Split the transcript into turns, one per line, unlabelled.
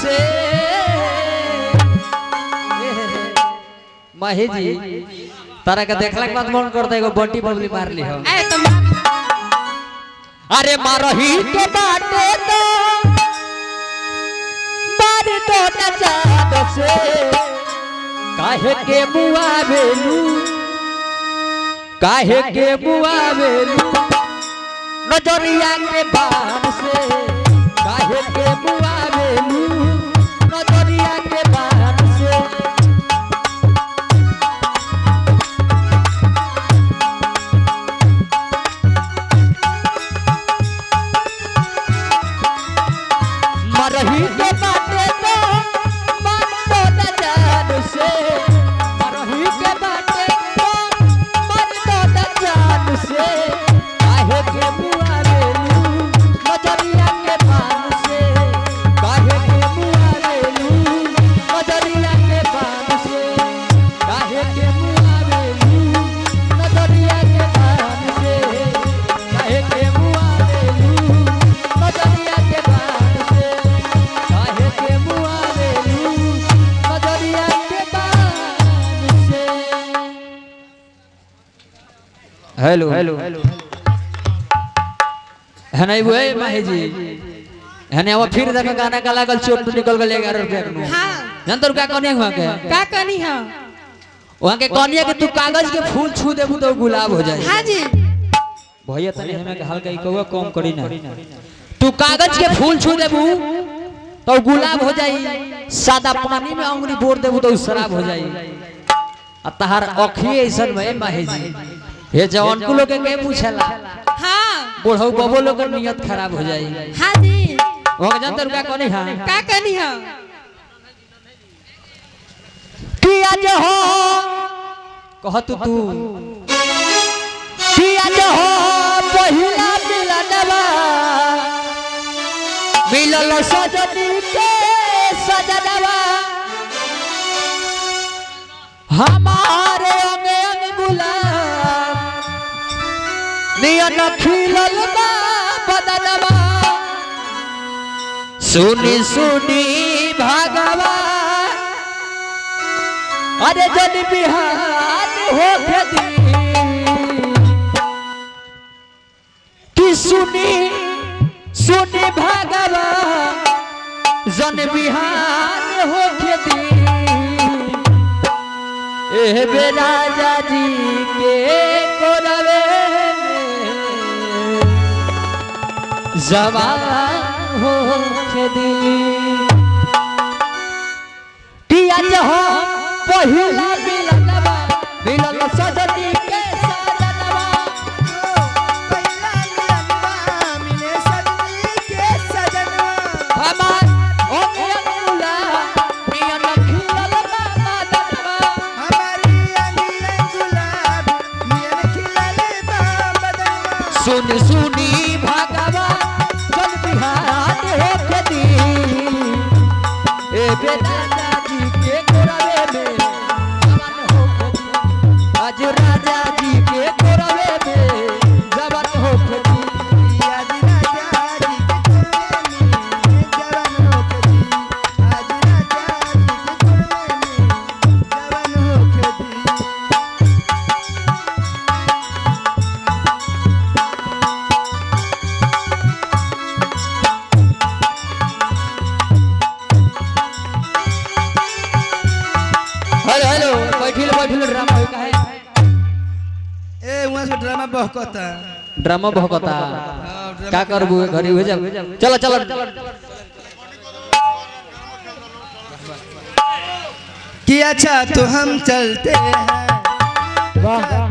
से माही जी तारा के देखला के बाद मन करता एगो बंटी बबली मार ली हो अरे मारही के बाटे तो मार तो न जात से काहे के बुआ भेलू काहे के बुआ भेलू नजरिया के बाण से काहे के बुआ भेलू नजरिया के बाण से मरही के बाटे तो मन तो न जान से मरही के बाटे तो मन तो न जान से काहे के बुआ भेलू नजरिया के बाण से काहे के बुआ भेलू नजरिया के बाण से काहे के बुआ भेलू नजरिया के बाण से काहे के बुआ भेलू नजरिया के बाण से काहे के बुआ भेलू नजरिया के बाण से हेलो हेलो है नहीं बुए माही जी है नहीं वो फिर देखो गाना का लागल चोट तो निकल गल 11 रुपया के
हां
जान तो क्या कहनी हुआ के
का कहनी है
वहां के कहनी है कि तू कागज के फूल छू देबू तो गुलाब हो जाए
हां जी
भैया तने हमें हल्का ही कहवा कम करी ना तू कागज के फूल छू देबू तो गुलाब हो जाई सादा पानी में अंगुरी बोर देबू तो शराब हो जाई आ तहार अखिए ऐसन में माही जी हे जवान को लोग के पूछला
हां
बुढ़ऊ बबो लोग के नियत खराब हो जाई
हां जी
वो जानते रुका कहनी हां
का कहनी है
किया जो हो कहत तू किया जो हो पहिला मिलनवा मिलल सजनी के सजनवा हमारे अंग अंग गुलाब नियन खिलल बा बदनवा सुनी सुनी भागवा अरे जन बिहान हो दी कि सुनी सुनी भागवा जन बिहान हो दी ए राजा जी के कोरवे जवान हो दी किया जो हो पहिला मिलनवा मिलल सजनी के सजनवा
पहिला मिलनवा मिले सजनी के सजनवा
हमार ओंगला मियन खिलल बा बदनवा
हमारी अंगिया गुलाब मियन खिलले बा बदनवा
सुन सुनी भागवा जन बिहान हो दी ए बेटा जी के कोरवे में जवान हो दी आज राजा जी के कोरवे में जवान हो दी
आज राजा जी के कोरवे में जवान होके दी आज राजा जी के कोरवे में जवान होके दी
हेलो हेलो बैठिल ड्रामा हो का है
ए वहां से ड्रामा बहकता
ड्रामा भोकता का करबू घरी हो जा चलो चलो
कि अच्छा तो हम चलते हैं
वाह